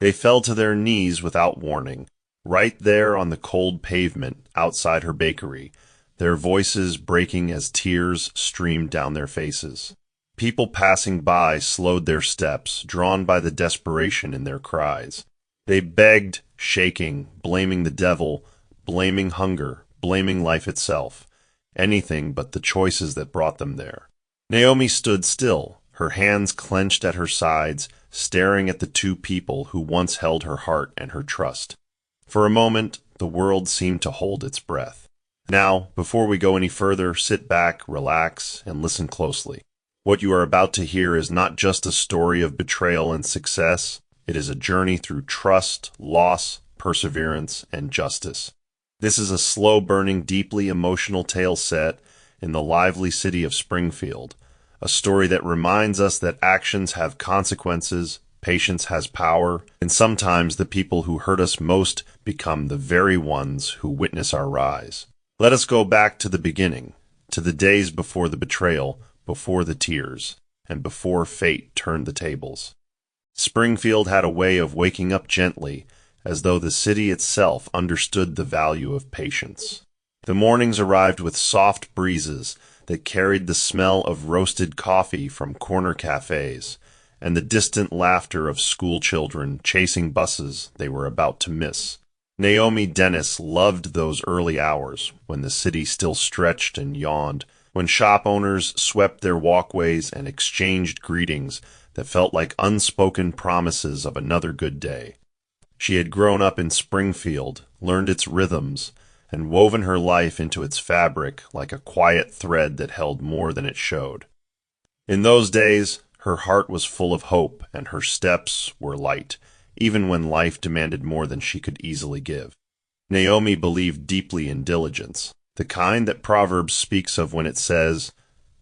They fell to their knees without warning, right there on the cold pavement outside her bakery, their voices breaking as tears streamed down their faces. People passing by slowed their steps, drawn by the desperation in their cries. They begged, shaking, blaming the devil, blaming hunger, blaming life itself, anything but the choices that brought them there. Naomi stood still, her hands clenched at her sides, staring at the two people who once held her heart and her trust. For a moment, the world seemed to hold its breath. Now, before we go any further, sit back, relax, and listen closely. What you are about to hear is not just a story of betrayal and success. It is a journey through trust, loss, perseverance, and justice. This is a slow-burning, deeply emotional tale set in the lively city of Springfield, a story that reminds us that actions have consequences, patience has power, and sometimes the people who hurt us most become the very ones who witness our rise. Let us go back to the beginning, to the days before the betrayal, before the tears, and before fate turned the tables. Springfield had a way of waking up gently, as though the city itself understood the value of patience. The mornings arrived with soft breezes that carried the smell of roasted coffee from corner cafes, and the distant laughter of school children chasing buses they were about to miss. Naomi Dennis loved those early hours, when the city still stretched and yawned, when shop owners swept their walkways and exchanged greetings that felt like unspoken promises of another good day. She had grown up in Springfield, learned its rhythms, and woven her life into its fabric like a quiet thread that held more than it showed. In those days, her heart was full of hope and her steps were light, even when life demanded more than she could easily give. Naomi believed deeply in diligence, the kind that Proverbs speaks of when it says,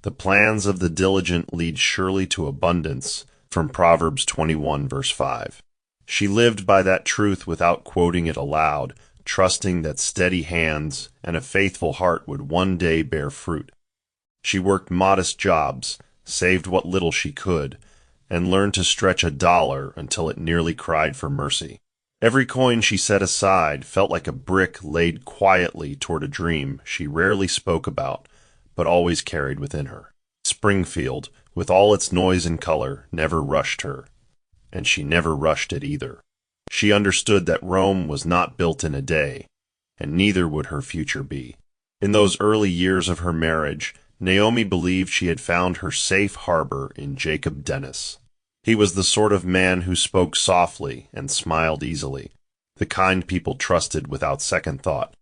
"The plans of the diligent lead surely to abundance," from Proverbs 21 verse 5. She lived by that truth without quoting it aloud, trusting that steady hands and a faithful heart would one day bear fruit. She worked modest jobs, saved what little she could, and learned to stretch a dollar until it nearly cried for mercy. Every coin she set aside felt like a brick laid quietly toward a dream she rarely spoke about, but always carried within her. Springfield, with all its noise and color, never rushed her, and she never rushed it either. She understood that Rome was not built in a day, and neither would her future be. In those early years of her marriage, Naomi believed she had found her safe harbor in Jacob Dennis. He was the sort of man who spoke softly and smiled easily, the kind people trusted without second thought.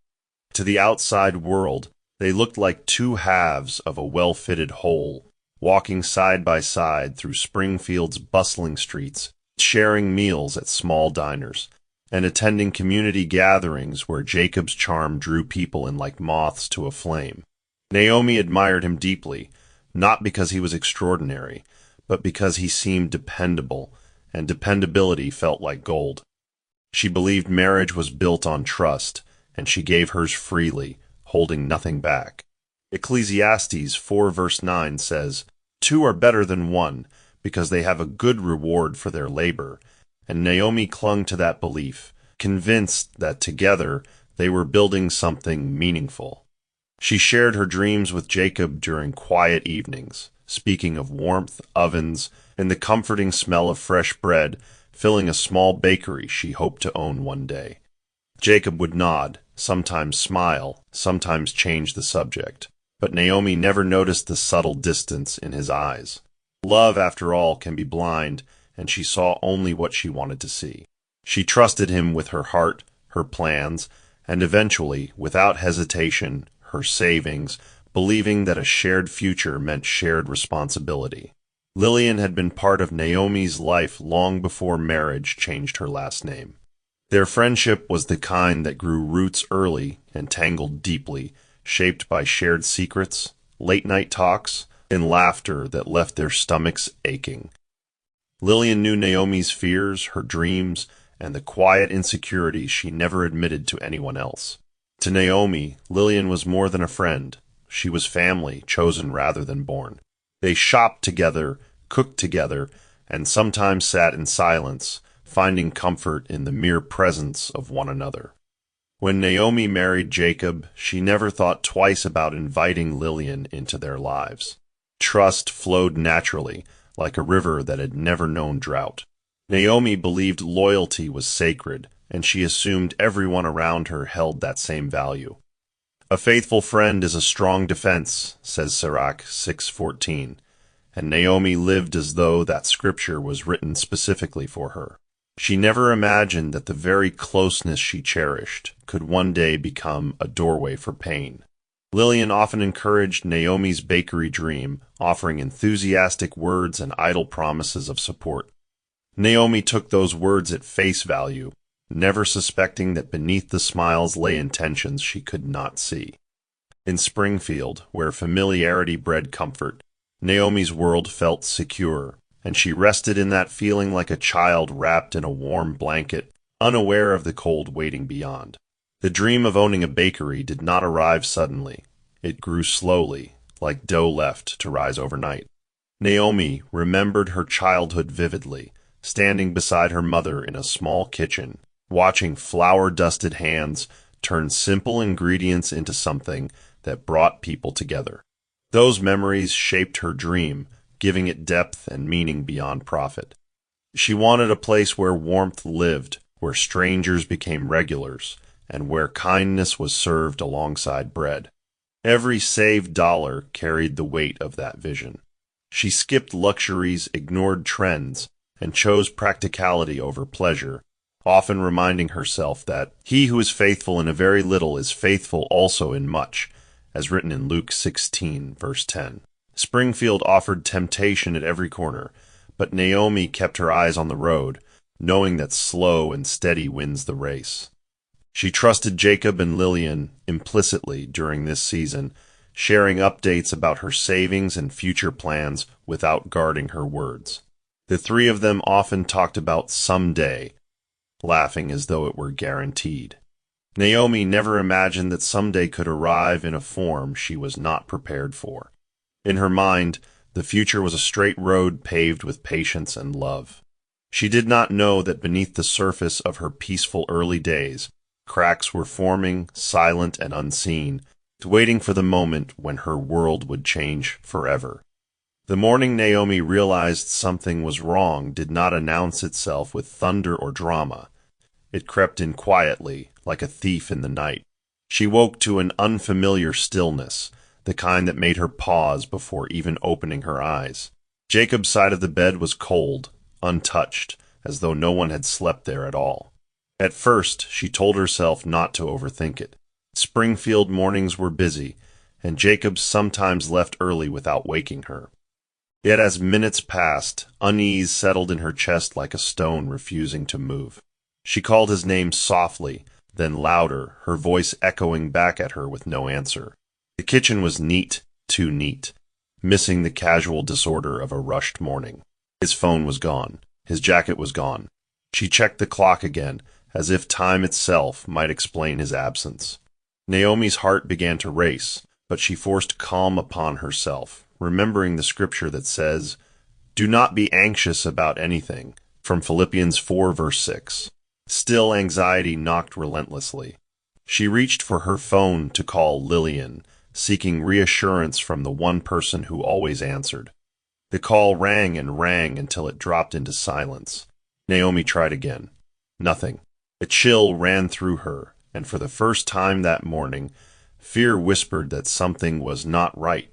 To the outside world, they looked like two halves of a well-fitted whole, walking side by side through Springfield's bustling streets, sharing meals at small diners, and attending community gatherings where Jacob's charm drew people in like moths to a flame. Naomi admired him deeply, not because he was extraordinary, but because he seemed dependable, and dependability felt like gold. She believed marriage was built on trust, and she gave hers freely, holding nothing back. Ecclesiastes 4 verse 9 says, "Two are better than one, because they have a good reward for their labor," and Naomi clung to that belief, convinced that together they were building something meaningful. She shared her dreams with Jacob during quiet evenings, speaking of warmth, ovens, and the comforting smell of fresh bread, filling a small bakery she hoped to own one day. Jacob would nod, sometimes smile, sometimes change the subject, but Naomi never noticed the subtle distance in his eyes. Love, after all, can be blind, and she saw only what she wanted to see. She trusted him with her heart, her plans, and eventually, without hesitation, her savings, believing that a shared future meant shared responsibility. Lillian had been part of Naomi's life long before marriage changed her last name. Their friendship was the kind that grew roots early and tangled deeply, shaped by shared secrets, late-night talks, and laughter that left their stomachs aching. Lillian knew Naomi's fears, her dreams, and the quiet insecurities she never admitted to anyone else. To Naomi, Lillian was more than a friend. She was family, chosen rather than born. They shopped together, cooked together, and sometimes sat in silence, finding comfort in the mere presence of one another. When Naomi married Jacob, she never thought twice about inviting Lillian into their lives. Trust flowed naturally, like a river that had never known drought. Naomi believed loyalty was sacred, and she assumed everyone around her held that same value. A faithful friend is a strong defense, says Sirach 6:14, and Naomi lived as though that scripture was written specifically for her. She never imagined that the very closeness she cherished could one day become a doorway for pain. Lillian often encouraged Naomi's bakery dream, offering enthusiastic words and idle promises of support. Naomi took those words at face value, never suspecting that beneath the smiles lay intentions she could not see. In Springfield, where familiarity bred comfort, Naomi's world felt secure, and she rested in that feeling like a child wrapped in a warm blanket, unaware of the cold waiting beyond. The dream of owning a bakery did not arrive suddenly. It grew slowly, like dough left to rise overnight. Naomi remembered her childhood vividly, standing beside her mother in a small kitchen, watching flour-dusted hands turn simple ingredients into something that brought people together. Those memories shaped her dream, giving it depth and meaning beyond profit. She wanted a place where warmth lived, where strangers became regulars, and where kindness was served alongside bread. Every saved dollar carried the weight of that vision. She skipped luxuries, ignored trends, and chose practicality over pleasure, often reminding herself that he who is faithful in a very little is faithful also in much, as written in Luke 16, verse 10. Springfield offered temptation at every corner, but Naomi kept her eyes on the road, knowing that slow and steady wins the race. She trusted Jacob and Lillian implicitly during this season, sharing updates about her savings and future plans without guarding her words. The three of them often talked about someday, laughing as though it were guaranteed. Naomi never imagined that someday could arrive in a form she was not prepared for. In her mind, the future was a straight road paved with patience and love. She did not know that beneath the surface of her peaceful early days, cracks were forming, silent and unseen, waiting for the moment when her world would change forever. The morning Naomi realized something was wrong did not announce itself with thunder or drama. It crept in quietly, like a thief in the night. She woke to an unfamiliar stillness, the kind that made her pause before even opening her eyes. Jacob's side of the bed was cold, untouched, as though no one had slept there at all. At first, she told herself not to overthink it. Springfield mornings were busy, and Jacob sometimes left early without waking her. Yet as minutes passed, unease settled in her chest like a stone refusing to move. She called his name softly, then louder, her voice echoing back at her with no answer. The kitchen was neat, too neat, missing the casual disorder of a rushed morning. His phone was gone. His jacket was gone. She checked the clock again, as if time itself might explain his absence. Naomi's heart began to race, but she forced calm upon herself, remembering the scripture that says, "Do not be anxious about anything," from Philippians 4, verse 6. Still, anxiety knocked relentlessly. She reached for her phone to call Lillian, seeking reassurance from the one person who always answered. The call rang and rang until it dropped into silence. Naomi tried again. Nothing. A chill ran through her, and for the first time that morning, fear whispered that something was not right.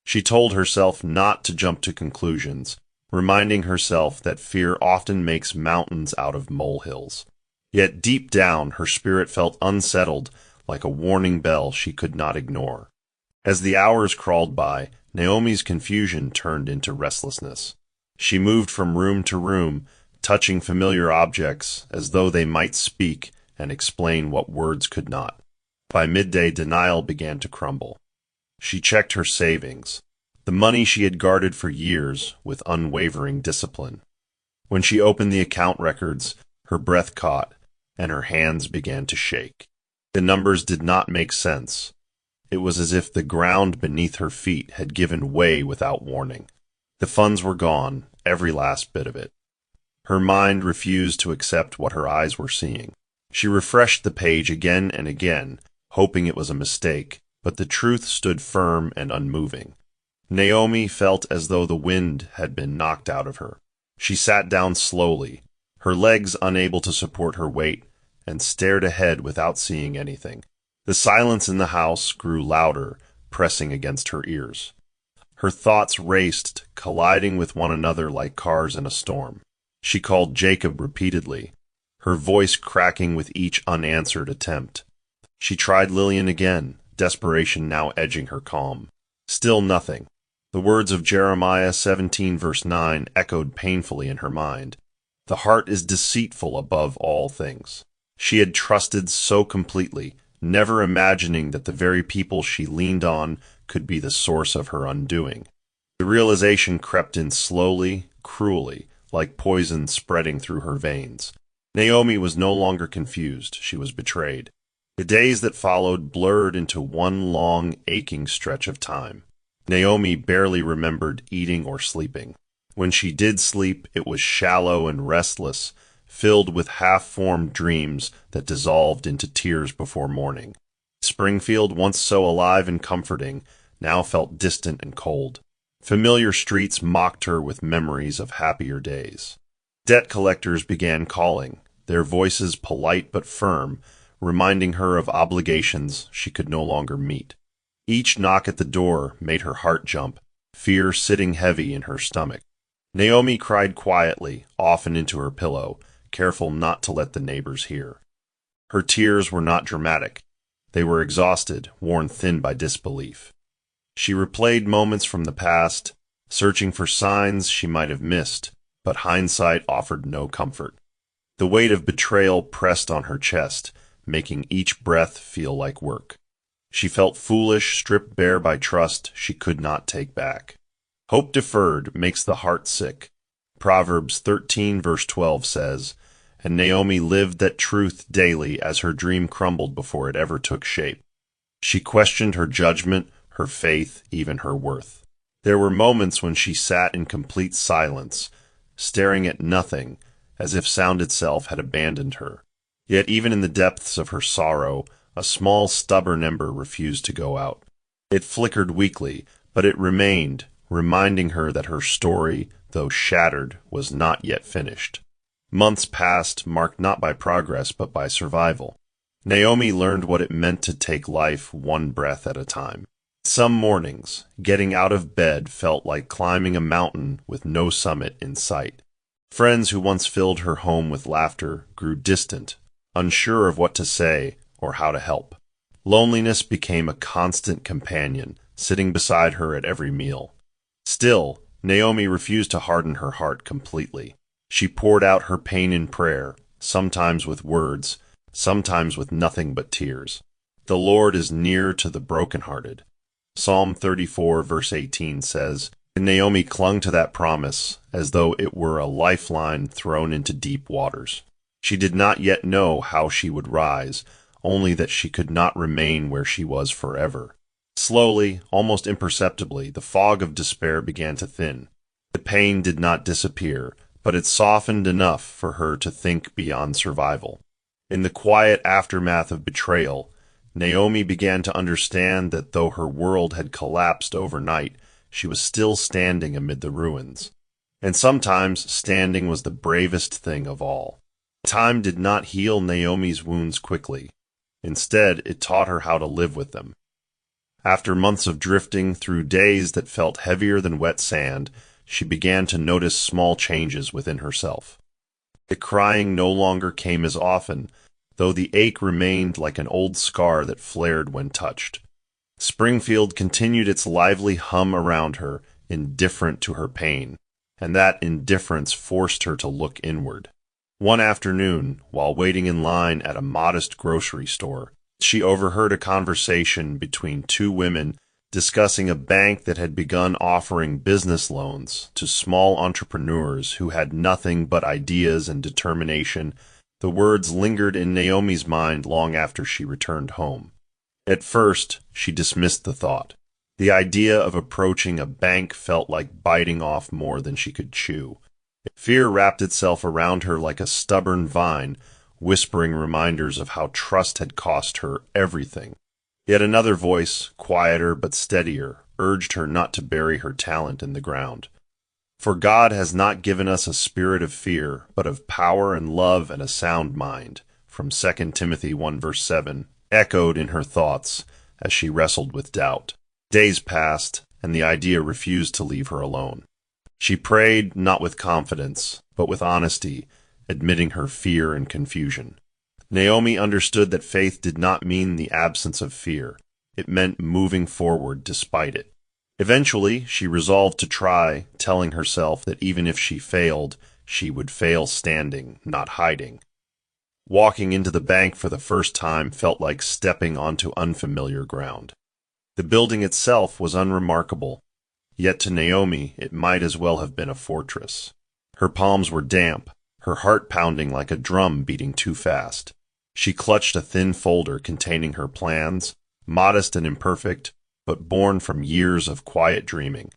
She told herself not to jump to conclusions, reminding herself that fear often makes mountains out of molehills. Yet deep down, her spirit felt unsettled, like a warning bell she could not ignore. As the hours crawled by, Naomi's confusion turned into restlessness. She moved from room to room, touching familiar objects as though they might speak and explain what words could not. By midday, denial began to crumble. She checked her savings, the money she had guarded for years, with unwavering discipline. When she opened the account records, her breath caught, and her hands began to shake. The numbers did not make sense. It was as if the ground beneath her feet had given way without warning. The funds were gone, every last bit of it. Her mind refused to accept what her eyes were seeing. She refreshed the page again and again, hoping it was a mistake, but the truth stood firm and unmoving. Naomi felt as though the wind had been knocked out of her. She sat down slowly, her legs unable to support her weight, and stared ahead without seeing anything. The silence in the house grew louder, pressing against her ears. Her thoughts raced, colliding with one another like cars in a storm. She called Jacob repeatedly, her voice cracking with each unanswered attempt. She tried Lillian again, desperation now edging her calm. Still nothing. The words of Jeremiah 17 verse 9 echoed painfully in her mind. The heart is deceitful above all things. She had trusted so completely, never imagining that the very people she leaned on could be the source of her undoing. The realization crept in slowly, cruelly, like poison spreading through her veins. Naomi was no longer confused. She was betrayed. The days that followed blurred into one long, aching stretch of time. Naomi barely remembered eating or sleeping. When she did sleep, it was shallow and restless, filled with half-formed dreams that dissolved into tears before morning. Springfield, once so alive and comforting, now felt distant and cold. Familiar streets mocked her with memories of happier days. Debt collectors began calling, their voices polite but firm, reminding her of obligations she could no longer meet. Each knock at the door made her heart jump, fear sitting heavy in her stomach. Naomi cried quietly, often into her pillow, careful not to let the neighbors hear. Her tears were not dramatic. They were exhausted, worn thin by disbelief. She replayed moments from the past, searching for signs she might have missed, but hindsight offered no comfort. The weight of betrayal pressed on her chest, making each breath feel like work. She felt foolish, stripped bare by trust she could not take back. Hope deferred makes the heart sick. Proverbs 13 verse 12 says, and Naomi lived that truth daily as her dream crumbled before it ever took shape. She questioned her judgment, her faith, even her worth. There were moments when she sat in complete silence, staring at nothing, as if sound itself had abandoned her. Yet even in the depths of her sorrow, a small stubborn ember refused to go out. It flickered weakly, but it remained, reminding her that her story, though shattered, was not yet finished. Months passed, marked not by progress but by survival. Naomi learned what it meant to take life one breath at a time. Some mornings, getting out of bed felt like climbing a mountain with no summit in sight. Friends who once filled her home with laughter grew distant, unsure of what to say or how to help. Loneliness became a constant companion, sitting beside her at every meal. Still, Naomi refused to harden her heart completely. She poured out her pain in prayer, sometimes with words, sometimes with nothing but tears. The Lord is near to the brokenhearted. Psalm 34 verse 18 says, and Naomi clung to that promise as though it were a lifeline thrown into deep waters. She did not yet know how she would rise, only that she could not remain where she was forever. Slowly, almost imperceptibly, the fog of despair began to thin. The pain did not disappear, but it softened enough for her to think beyond survival. In the quiet aftermath of betrayal, Naomi began to understand that though her world had collapsed overnight, she was still standing amid the ruins. And sometimes standing was the bravest thing of all. Time did not heal Naomi's wounds quickly. Instead, it taught her how to live with them. After months of drifting through days that felt heavier than wet sand, she began to notice small changes within herself. The crying no longer came as often, though the ache remained like an old scar that flared when touched. Springfield continued its lively hum around her, indifferent to her pain, and that indifference forced her to look inward. One afternoon, while waiting in line at a modest grocery store, she overheard a conversation between two women discussing a bank that had begun offering business loans to small entrepreneurs who had nothing but ideas and determination. The words lingered in Naomi's mind long after she returned home. At first, she dismissed the thought. The idea of approaching a bank felt like biting off more than she could chew. Fear wrapped itself around her like a stubborn vine, whispering reminders of how trust had cost her everything. Yet another voice, quieter but steadier, urged her not to bury her talent in the ground. For God has not given us a spirit of fear, but of power and love and a sound mind, from 2 Timothy 1 verse 7, echoed in her thoughts as she wrestled with doubt. Days passed, and the idea refused to leave her alone. She prayed not with confidence, but with honesty, admitting her fear and confusion. Naomi understood that faith did not mean the absence of fear. It meant moving forward despite it. Eventually, she resolved to try, telling herself that even if she failed, she would fail standing, not hiding. Walking into the bank for the first time felt like stepping onto unfamiliar ground. The building itself was unremarkable, yet to Naomi it might as well have been a fortress. Her palms were damp, her heart pounding like a drum beating too fast. She clutched a thin folder containing her plans, modest and imperfect, but born from years of quiet dreaming.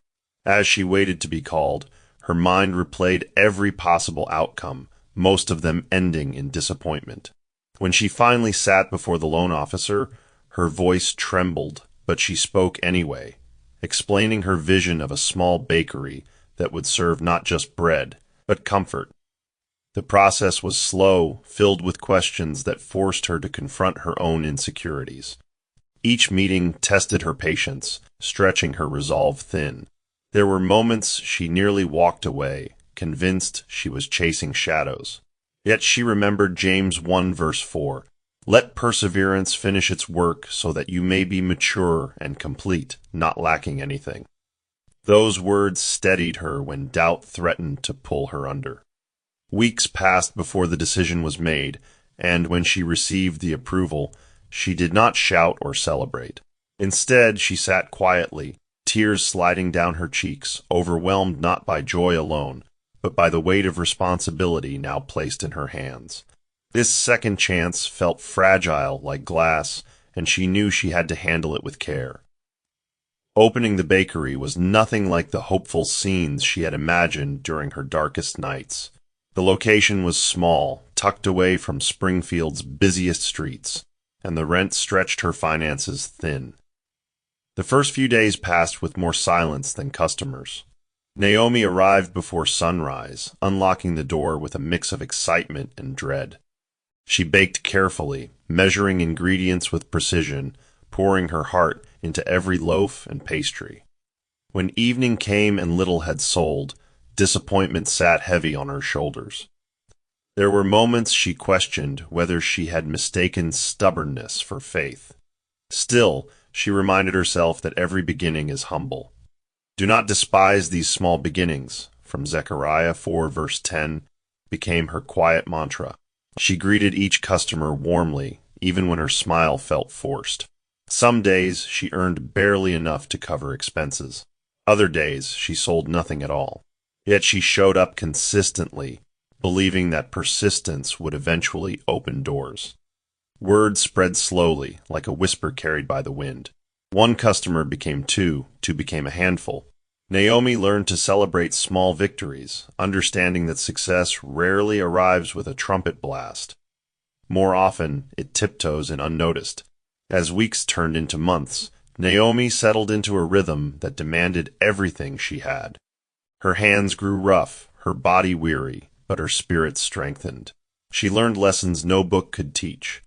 As she waited to be called, her mind replayed every possible outcome, most of them ending in disappointment. When she finally sat before the loan officer, her voice trembled, but she spoke anyway, explaining her vision of a small bakery that would serve not just bread, but comfort. The process was slow, filled with questions that forced her to confront her own insecurities. Each meeting tested her patience, stretching her resolve thin. There were moments she nearly walked away, convinced she was chasing shadows. Yet she remembered James 1 verse 4, "Let perseverance finish its work so that you may be mature and complete, not lacking anything." Those words steadied her when doubt threatened to pull her under. Weeks passed before the decision was made, and when she received the approval, she did not shout or celebrate. Instead, she sat quietly, tears sliding down her cheeks, overwhelmed not by joy alone, but by the weight of responsibility now placed in her hands. This second chance felt fragile like glass, and she knew she had to handle it with care. Opening the bakery was nothing like the hopeful scenes she had imagined during her darkest nights. The location was small, tucked away from Springfield's busiest streets, and the rent stretched her finances thin. The first few days passed with more silence than customers. Naomi arrived before sunrise, unlocking the door with a mix of excitement and dread. She baked carefully, measuring ingredients with precision, pouring her heart into every loaf and pastry. When evening came and little had sold, disappointment sat heavy on her shoulders. There were moments she questioned whether she had mistaken stubbornness for faith. Still, she reminded herself that every beginning is humble. "Do not despise these small beginnings," from Zechariah 4 verse 10, became her quiet mantra. She greeted each customer warmly, even when her smile felt forced. Some days she earned barely enough to cover expenses. Other days she sold nothing at all. Yet she showed up consistently, believing that persistence would eventually open doors. Word spread slowly, like a whisper carried by the wind. One customer became two became a handful. Naomi learned to celebrate small victories, understanding that success rarely arrives with a trumpet blast. More often, it tiptoes in unnoticed. As weeks turned into months, Naomi settled into a rhythm that demanded everything she had. Her hands grew rough, her body weary, but her spirit strengthened. She learned lessons no book could teach: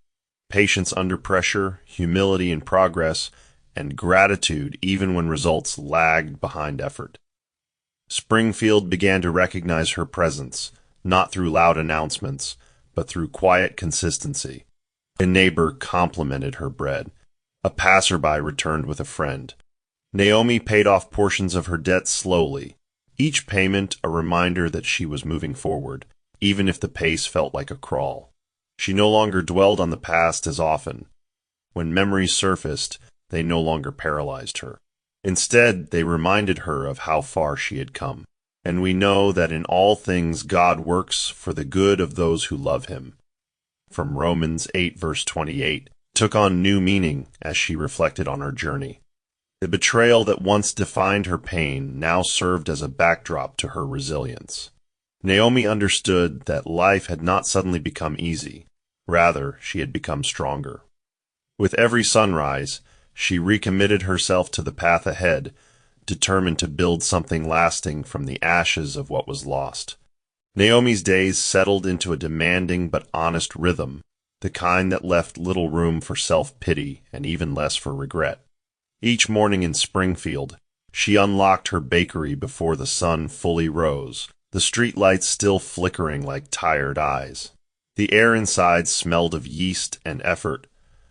patience under pressure, humility in progress, and gratitude even when results lagged behind effort. Springfield began to recognize her presence, not through loud announcements, but through quiet consistency. A neighbor complimented her bread. A passerby returned with a friend. Naomi paid off portions of her debt slowly, each payment a reminder that she was moving forward, even if the pace felt like a crawl. She no longer dwelled on the past as often. When memories surfaced, they no longer paralyzed her. Instead, they reminded her of how far she had come. And we know that in all things God works for the good of those who love him. From Romans 8 verse 28, took on new meaning as she reflected on her journey. The betrayal that once defined her pain now served as a backdrop to her resilience. Naomi understood that life had not suddenly become easy. Rather, she had become stronger. With every sunrise, she recommitted herself to the path ahead, determined to build something lasting from the ashes of what was lost. Naomi's days settled into a demanding but honest rhythm, the kind that left little room for self-pity and even less for regret. Each morning in Springfield, she unlocked her bakery before the sun fully rose, the streetlights still flickering like tired eyes. The air inside smelled of yeast and effort,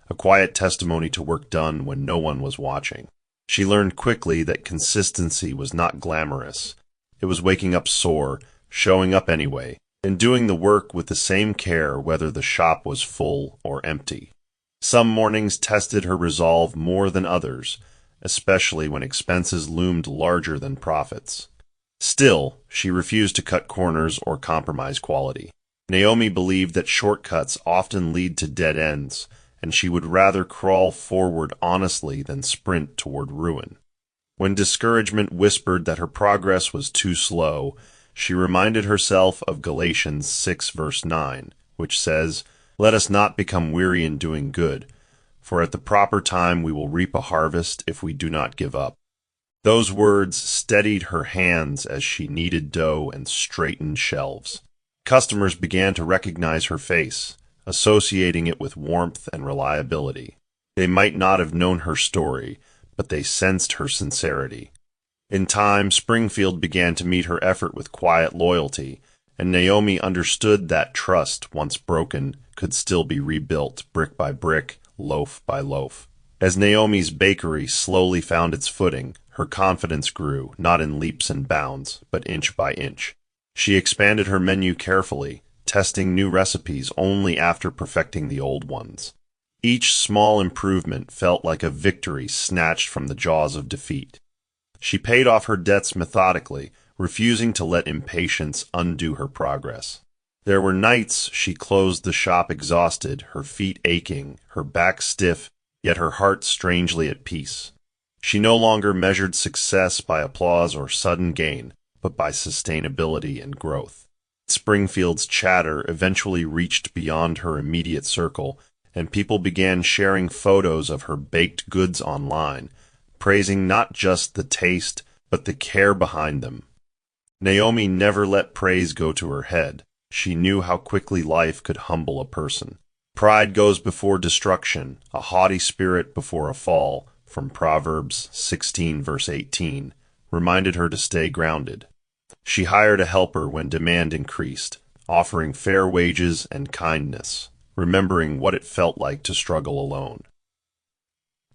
a quiet testimony to work done when no one was watching. She learned quickly that consistency was not glamorous. It was waking up sore, showing up anyway, and doing the work with the same care whether the shop was full or empty. Some mornings tested her resolve more than others, especially when expenses loomed larger than profits. Still, she refused to cut corners or compromise quality. Naomi believed that shortcuts often lead to dead ends, and she would rather crawl forward honestly than sprint toward ruin. When discouragement whispered that her progress was too slow, she reminded herself of Galatians 6 verse 9, which says, "Let us not become weary in doing good, for at the proper time we will reap a harvest if we do not give up." Those words steadied her hands as she kneaded dough and straightened shelves. Customers began to recognize her face, associating it with warmth and reliability. They might not have known her story, but they sensed her sincerity. In time, Springfield began to meet her effort with quiet loyalty, and Naomi understood that trust, once broken, could still be rebuilt brick by brick, loaf by loaf. As Naomi's bakery slowly found its footing, her confidence grew, not in leaps and bounds, but inch by inch. She expanded her menu carefully, testing new recipes only after perfecting the old ones. Each small improvement felt like a victory snatched from the jaws of defeat. She paid off her debts methodically, refusing to let impatience undo her progress. There were nights she closed the shop exhausted, her feet aching, her back stiff, yet her heart strangely at peace. She no longer measured success by applause or sudden gain, but by sustainability and growth. Springfield's chatter eventually reached beyond her immediate circle, and people began sharing photos of her baked goods online, praising not just the taste, but the care behind them. Naomi never let praise go to her head. She knew how quickly life could humble a person. Pride goes before destruction, a haughty spirit before a fall, from Proverbs 16 verse 18, reminded her to stay grounded. She hired a helper when demand increased, offering fair wages and kindness, remembering what it felt like to struggle alone.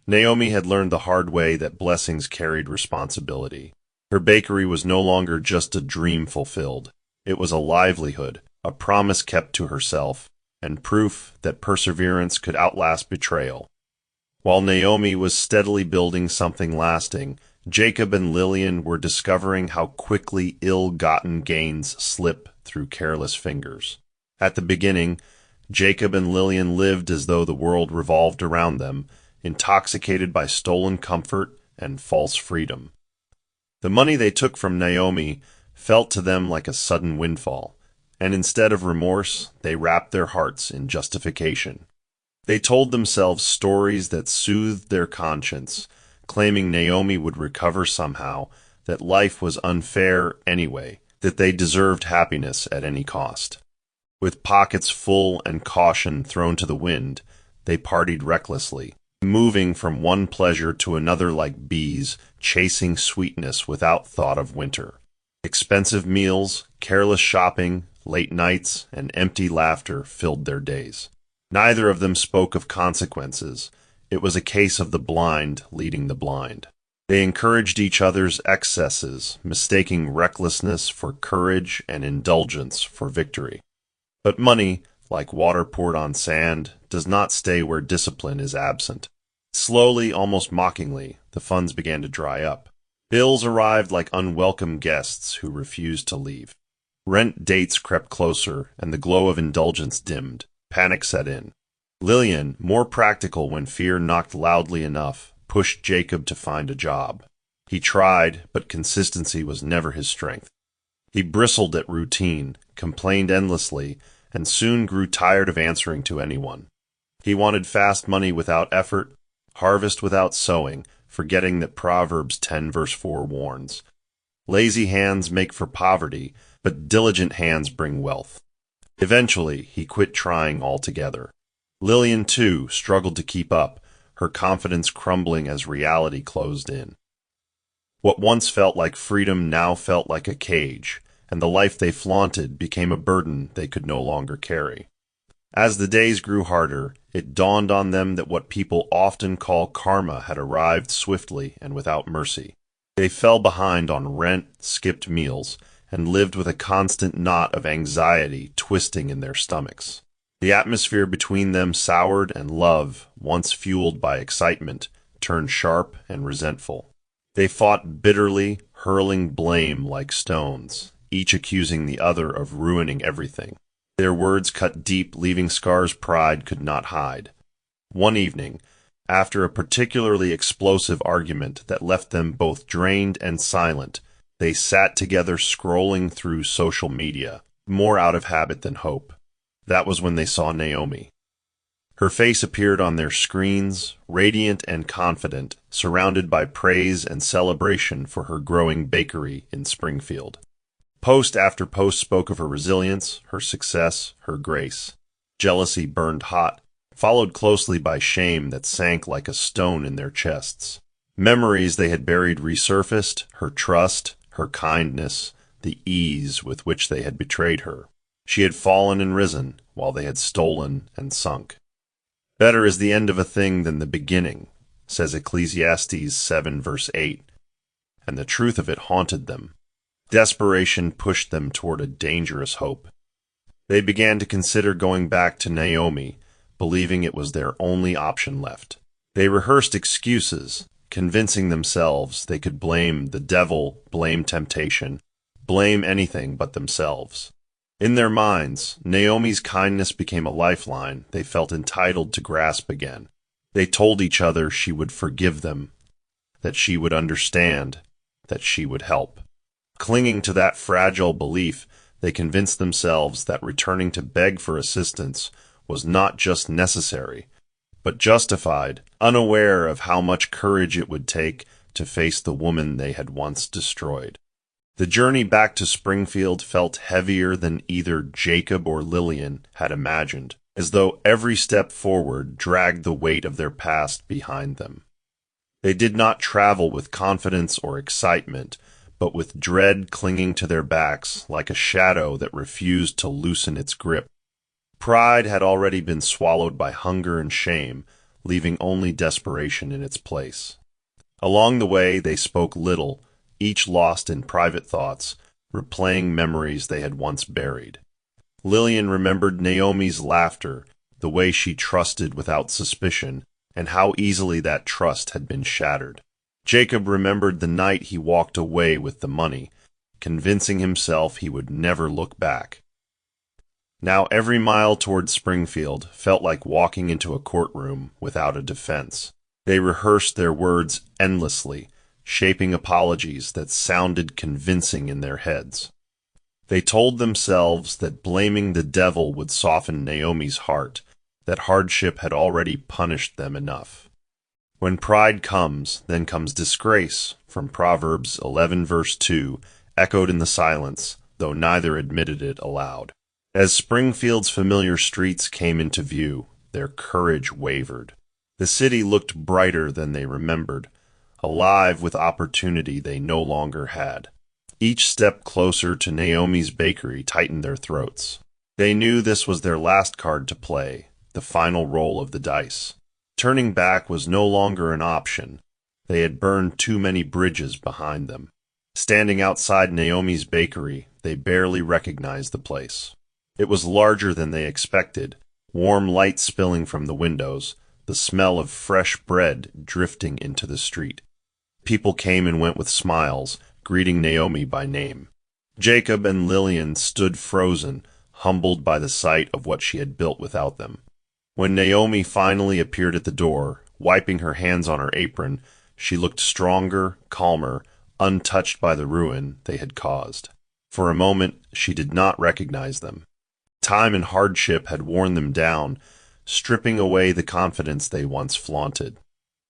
Naomi had learned the hard way that blessings carried responsibility. Her bakery was no longer just a dream fulfilled. It was a livelihood, a promise kept to herself, and proof that perseverance could outlast betrayal. While Naomi was steadily building something lasting, Jacob and Lillian were discovering how quickly ill-gotten gains slip through careless fingers. At the beginning, Jacob and Lillian lived as though the world revolved around them, intoxicated by stolen comfort and false freedom. The money they took from Naomi felt to them like a sudden windfall, and instead of remorse, they wrapped their hearts in justification. They told themselves stories that soothed their conscience, claiming Naomi would recover somehow, that life was unfair anyway, that they deserved happiness at any cost. With pockets full and caution thrown to the wind, they partied recklessly, moving from one pleasure to another like bees, chasing sweetness without thought of winter. Expensive meals, careless shopping, late nights, and empty laughter filled their days. Neither of them spoke of consequences. It was a case of the blind leading the blind. They encouraged each other's excesses, mistaking recklessness for courage and indulgence for victory. But money, like water poured on sand, does not stay where discipline is absent. Slowly, almost mockingly, the funds began to dry up. Bills arrived like unwelcome guests who refused to leave. Rent dates crept closer, and the glow of indulgence dimmed. Panic set in. Lillian, more practical when fear knocked loudly enough, pushed Jacob to find a job. He tried, but consistency was never his strength. He bristled at routine, complained endlessly, and soon grew tired of answering to anyone. He wanted fast money without effort, harvest without sowing, forgetting that Proverbs 10 verse 4 warns, "Lazy hands make for poverty, but diligent hands bring wealth." Eventually, he quit trying altogether. Lillian, too, struggled to keep up, her confidence crumbling as reality closed in. What once felt like freedom now felt like a cage, and the life they flaunted became a burden they could no longer carry. As the days grew harder, it dawned on them that what people often call karma had arrived swiftly and without mercy. They fell behind on rent, skipped meals, and lived with a constant knot of anxiety twisting in their stomachs. The atmosphere between them soured, and love, once fueled by excitement, turned sharp and resentful. They fought bitterly, hurling blame like stones, each accusing the other of ruining everything. Their words cut deep, leaving scars Pride could not hide. One evening, after a particularly explosive argument that left them both drained and silent, they sat together scrolling through social media, more out of habit than hope. That was when they saw Naomi. Her face appeared on their screens, radiant and confident, surrounded by praise and celebration for her growing bakery in Springfield. Post after post spoke of her resilience, her success, her grace. Jealousy burned hot, followed closely by shame that sank like a stone in their chests. Memories they had buried resurfaced, her trust, her kindness, the ease with which they had betrayed her. She had fallen and risen, while they had stolen and sunk. "Better is the end of a thing than the beginning," says Ecclesiastes 7 verse 8, and the truth of it haunted them. Desperation pushed them toward a dangerous hope. They began to consider going back to Naomi, believing it was their only option left. They rehearsed excuses, convincing themselves they could blame the devil, blame temptation, blame anything but themselves. In their minds, Naomi's kindness became a lifeline they felt entitled to grasp again. They told each other she would forgive them, that she would understand, that she would help. Clinging to that fragile belief, they convinced themselves that returning to beg for assistance was not just necessary, but justified, unaware of how much courage it would take to face the woman they had once destroyed. The journey back to Springfield felt heavier than either Jacob or Lillian had imagined, as though every step forward dragged the weight of their past behind them. They did not travel with confidence or excitement, but with dread clinging to their backs like a shadow that refused to loosen its grip. Pride had already been swallowed by hunger and shame, leaving only desperation in its place. Along the way, they spoke little, each lost in private thoughts, replaying memories they had once buried. Lillian remembered Naomi's laughter, the way she trusted without suspicion, and how easily that trust had been shattered. Jacob remembered the night he walked away with the money, convincing himself he would never look back. Now every mile toward Springfield felt like walking into a courtroom without a defense. They rehearsed their words endlessly, shaping apologies that sounded convincing in their heads. They told themselves that blaming the devil would soften Naomi's heart, that hardship had already punished them enough. When pride comes, then comes disgrace, from Proverbs 11 verse 2, echoed in the silence, though neither admitted it aloud. As Springfield's familiar streets came into view, their courage wavered. The city looked brighter than they remembered, alive with opportunity they no longer had. Each step closer to Naomi's bakery tightened their throats. They knew this was their last card to play, the final roll of the dice. Turning back was no longer an option. They had burned too many bridges behind them. Standing outside Naomi's bakery, they barely recognized the place. It was larger than they expected, warm light spilling from the windows, the smell of fresh bread drifting into the street. People came and went with smiles, greeting Naomi by name. Jacob and Lillian stood frozen, humbled by the sight of what she had built without them. When Naomi finally appeared at the door, wiping her hands on her apron, she looked stronger, calmer, untouched by the ruin they had caused. For a moment, she did not recognize them. Time and hardship had worn them down, stripping away the confidence they once flaunted.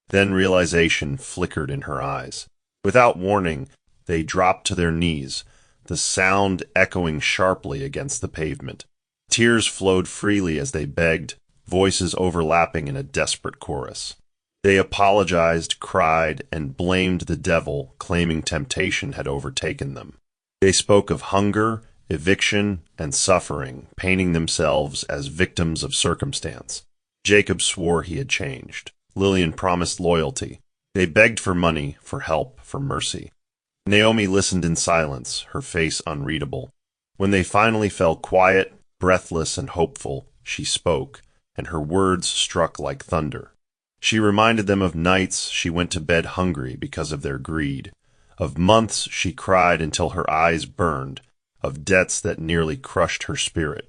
Then realization flickered in her eyes. Without warning, they dropped to their knees, the sound echoing sharply against the pavement. Tears flowed freely as they begged, voices overlapping in a desperate chorus. They apologized, cried, and blamed the devil, claiming temptation had overtaken them. They spoke of hunger, eviction, and suffering, painting themselves as victims of circumstance. Jacob swore he had changed. Lillian promised loyalty. They begged for money, for help, for mercy. Naomi listened in silence, her face unreadable. When they finally fell quiet, breathless, and hopeful, she spoke, and her words struck like thunder. She reminded them of nights she went to bed hungry because of their greed, of months she cried until her eyes burned, of debts that nearly crushed her spirit.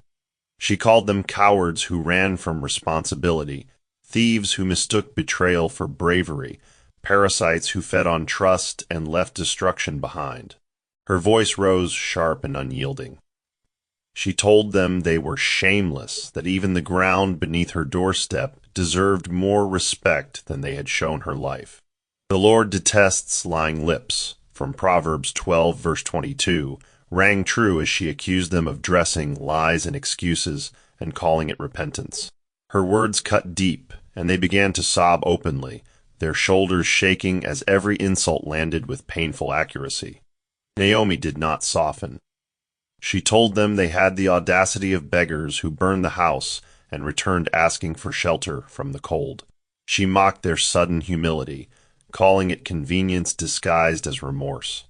She called them cowards who ran from responsibility, thieves who mistook betrayal for bravery, parasites who fed on trust and left destruction behind. Her voice rose sharp and unyielding. She told them they were shameless, that even the ground beneath her doorstep deserved more respect than they had shown her life. The Lord detests lying lips, from Proverbs 12, verse 22, rang true as she accused them of dressing lies and excuses and calling it repentance. Her words cut deep, and they began to sob openly, their shoulders shaking as every insult landed with painful accuracy. Naomi did not soften. She told them they had the audacity of beggars who burned the house and returned asking for shelter from the cold. She mocked their sudden humility, calling it convenience disguised as remorse.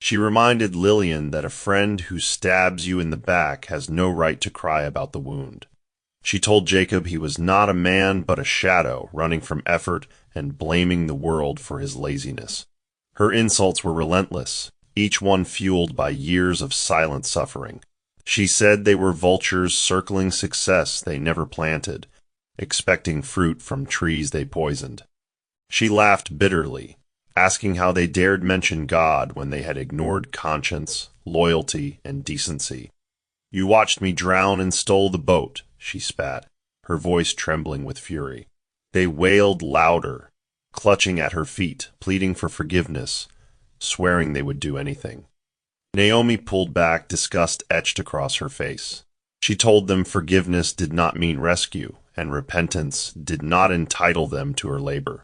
She reminded Lillian that a friend who stabs you in the back has no right to cry about the wound. She told Jacob he was not a man but a shadow, running from effort and blaming the world for his laziness. Her insults were relentless, each one fueled by years of silent suffering. She said they were vultures circling success they never planted, expecting fruit from trees they poisoned. She laughed bitterly, asking how they dared mention God when they had ignored conscience, loyalty, and decency. "You watched me drown and stole the boat," she spat, her voice trembling with fury. They wailed louder, clutching at her feet, pleading for forgiveness, swearing they would do anything. Naomi pulled back, disgust etched across her face. She told them forgiveness did not mean rescue, and repentance did not entitle them to her labor.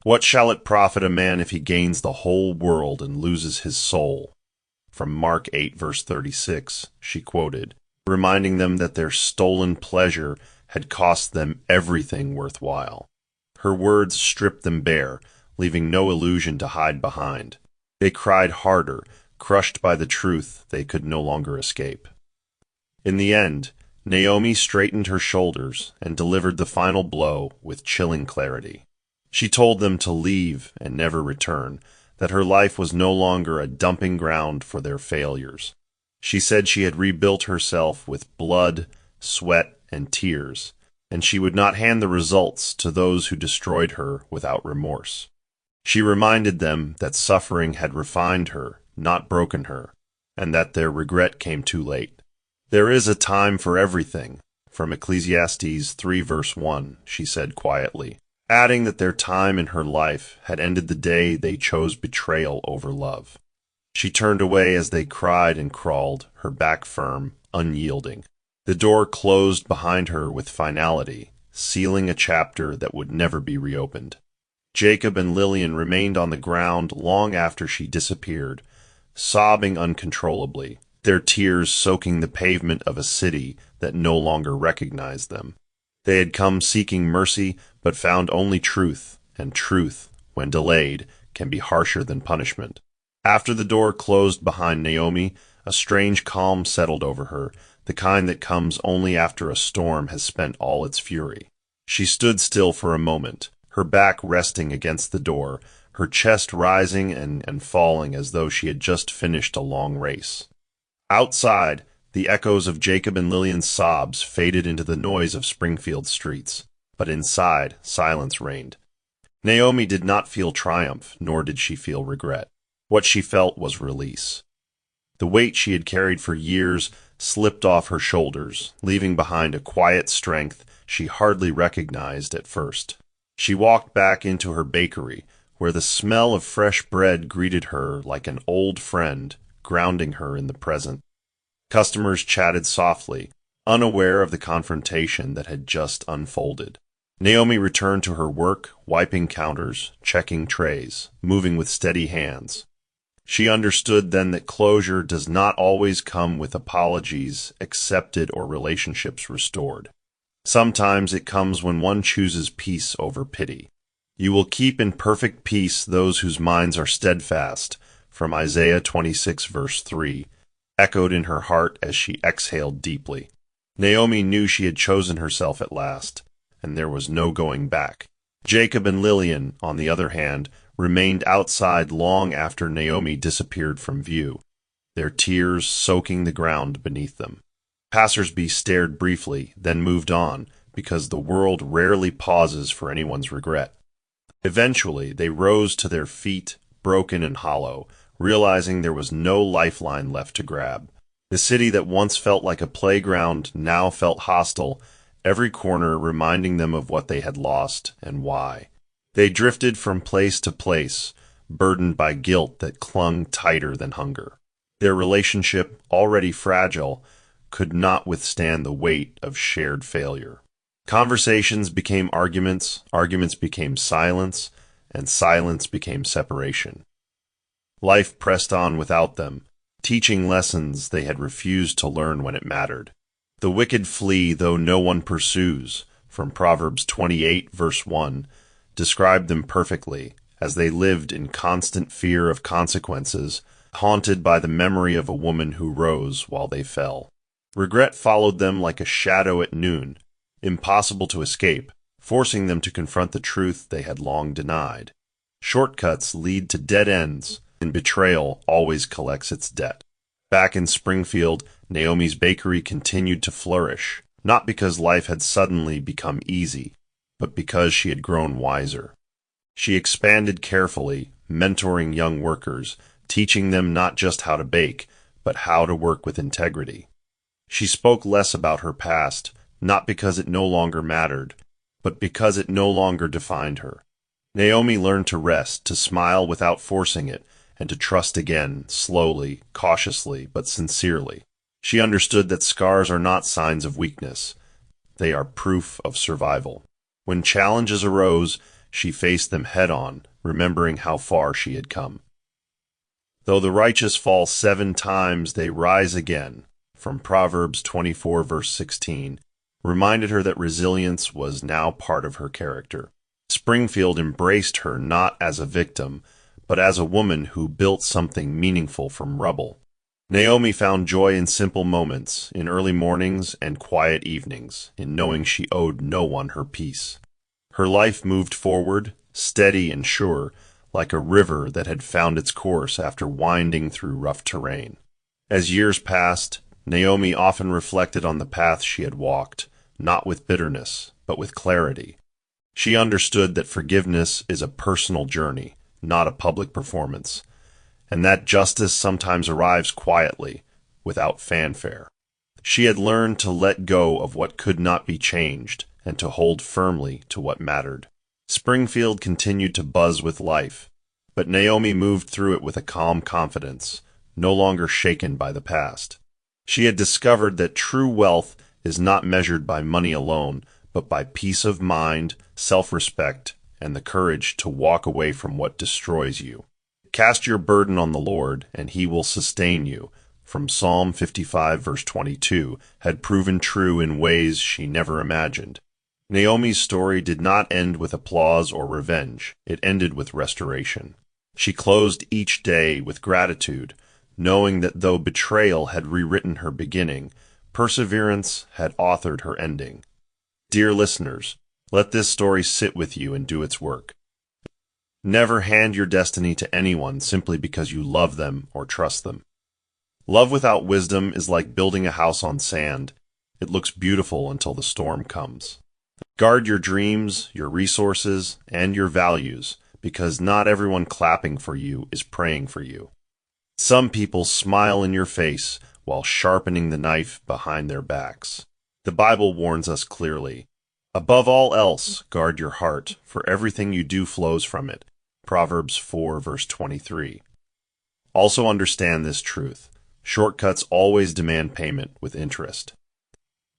"What shall it profit a man if he gains the whole world and loses his soul?" From Mark 8, verse 36, she quoted, reminding them that their stolen pleasure had cost them everything worthwhile. Her words stripped them bare, leaving no illusion to hide behind. They cried harder, crushed by the truth they could no longer escape. In the end, Naomi straightened her shoulders and delivered the final blow with chilling clarity. She told them to leave and never return, that her life was no longer a dumping ground for their failures. She said she had rebuilt herself with blood, sweat, and tears, and she would not hand the results to those who destroyed her without remorse. She reminded them that suffering had refined her, not broken her, and that their regret came too late. "There is a time for everything," from Ecclesiastes 3 verse 1, she said quietly, adding that their time in her life had ended the day they chose betrayal over love. She turned away as they cried and crawled, her back firm, unyielding. The door closed behind her with finality, sealing a chapter that would never be reopened. Jacob and Lillian remained on the ground long after she disappeared, sobbing uncontrollably, their tears soaking the pavement of a city that no longer recognized them. They had come seeking mercy, but found only truth, and truth, when delayed, can be harsher than punishment. After the door closed behind Naomi, a strange calm settled over her, the kind that comes only after a storm has spent all its fury. She stood still for a moment, her back resting against the door, her chest rising and falling as though she had just finished a long race. Outside, the echoes of Jacob and Lillian's sobs faded into the noise of Springfield's streets, but inside, silence reigned. Naomi did not feel triumph, nor did she feel regret. What she felt was release. The weight she had carried for years slipped off her shoulders, leaving behind a quiet strength she hardly recognized at first. She walked back into her bakery, where the smell of fresh bread greeted her like an old friend, grounding her in the present. Customers chatted softly, unaware of the confrontation that had just unfolded. Naomi returned to her work, wiping counters, checking trays, moving with steady hands. She understood then that closure does not always come with apologies accepted or relationships restored. Sometimes it comes when one chooses peace over pity. You will keep in perfect peace those whose minds are steadfast, from Isaiah 26 verse 3, echoed in her heart as she exhaled deeply. Naomi knew she had chosen herself at last, and there was no going back. Jacob and Lillian, on the other hand, remained outside long after Naomi disappeared from view, their tears soaking the ground beneath them. Passersby stared briefly, then moved on, because the world rarely pauses for anyone's regret. Eventually, they rose to their feet, broken and hollow, realizing there was no lifeline left to grab. The city that once felt like a playground now felt hostile, every corner reminding them of what they had lost and why. They drifted from place to place, burdened by guilt that clung tighter than hunger. Their relationship, already fragile, could not withstand the weight of shared failure. Conversations became arguments, arguments became silence, and silence became separation. Life pressed on without them, teaching lessons they had refused to learn when it mattered. The wicked flee though no one pursues, from Proverbs 28 verse 1, described them perfectly, as they lived in constant fear of consequences, haunted by the memory of a woman who rose while they fell. Regret followed them like a shadow at noon, impossible to escape, forcing them to confront the truth they had long denied. Shortcuts lead to dead ends, and betrayal always collects its debt. Back in Springfield, Naomi's bakery continued to flourish, not because life had suddenly become easy, but because she had grown wiser. She expanded carefully, mentoring young workers, teaching them not just how to bake, but how to work with integrity. She spoke less about her past, not because it no longer mattered, but because it no longer defined her. Naomi learned to rest, to smile without forcing it, and to trust again, slowly, cautiously, but sincerely. She understood that scars are not signs of weakness. They are proof of survival. When challenges arose, she faced them head-on, remembering how far she had come. Though the righteous fall 7 times, they rise again, from Proverbs 24 verse 16, reminded her that resilience was now part of her character. Springfield embraced her not as a victim, but as a woman who built something meaningful from rubble. Naomi found joy in simple moments, in early mornings and quiet evenings, in knowing she owed no one her peace. Her life moved forward, steady and sure, like a river that had found its course after winding through rough terrain. As years passed, Naomi often reflected on the path she had walked, not with bitterness, but with clarity. She understood that forgiveness is a personal journey, not a public performance, and that justice sometimes arrives quietly, without fanfare. She had learned to let go of what could not be changed, and to hold firmly to what mattered. Springfield continued to buzz with life, but Naomi moved through it with a calm confidence, no longer shaken by the past. She had discovered that true wealth is not measured by money alone, but by peace of mind, self-respect, and the courage to walk away from what destroys you. Cast your burden on the Lord, and he will sustain you, from Psalm 55 verse 22, had proven true in ways she never imagined. Naomi's story did not end with applause or revenge. It ended with restoration. She closed each day with gratitude, knowing that though betrayal had rewritten her beginning, perseverance had authored her ending. Dear listeners, let this story sit with you and do its work. Never hand your destiny to anyone simply because you love them or trust them. Love without wisdom is like building a house on sand. It looks beautiful until the storm comes. Guard your dreams, your resources, and your values, because not everyone clapping for you is praying for you. Some people smile in your face while sharpening the knife behind their backs. The Bible warns us clearly. Above all else, guard your heart, for everything you do flows from it. Proverbs 4, verse 23. Also understand this truth. Shortcuts always demand payment with interest.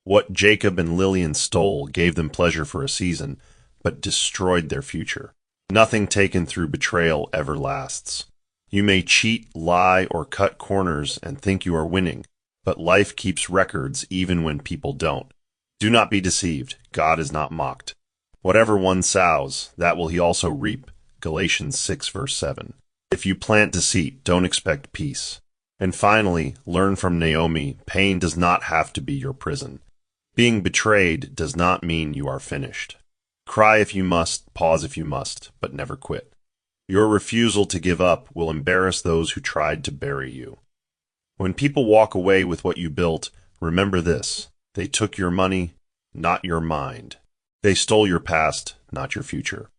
What Jacob and Lillian stole gave them pleasure for a season, but destroyed their future. Nothing taken through betrayal ever lasts. You may cheat, lie, or cut corners and think you are winning, but life keeps records even when people don't. Do not be deceived. God is not mocked. Whatever one sows, that will he also reap. Galatians 6, verse 7. If you plant deceit, don't expect peace. And finally, learn from Naomi, pain does not have to be your prison. Being betrayed does not mean you are finished. Cry if you must, pause if you must, but never quit. Your refusal to give up will embarrass those who tried to bury you. When people walk away with what you built, remember this: they took your money, not your mind. They stole your past, not your future.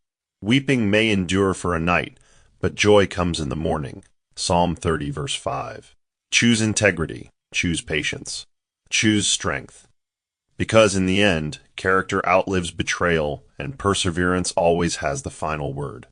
Weeping may endure for a night, but joy comes in the morning. Psalm 30, verse 5. Choose integrity, choose patience, choose strength. Because in the end, character outlives betrayal, and perseverance always has the final word.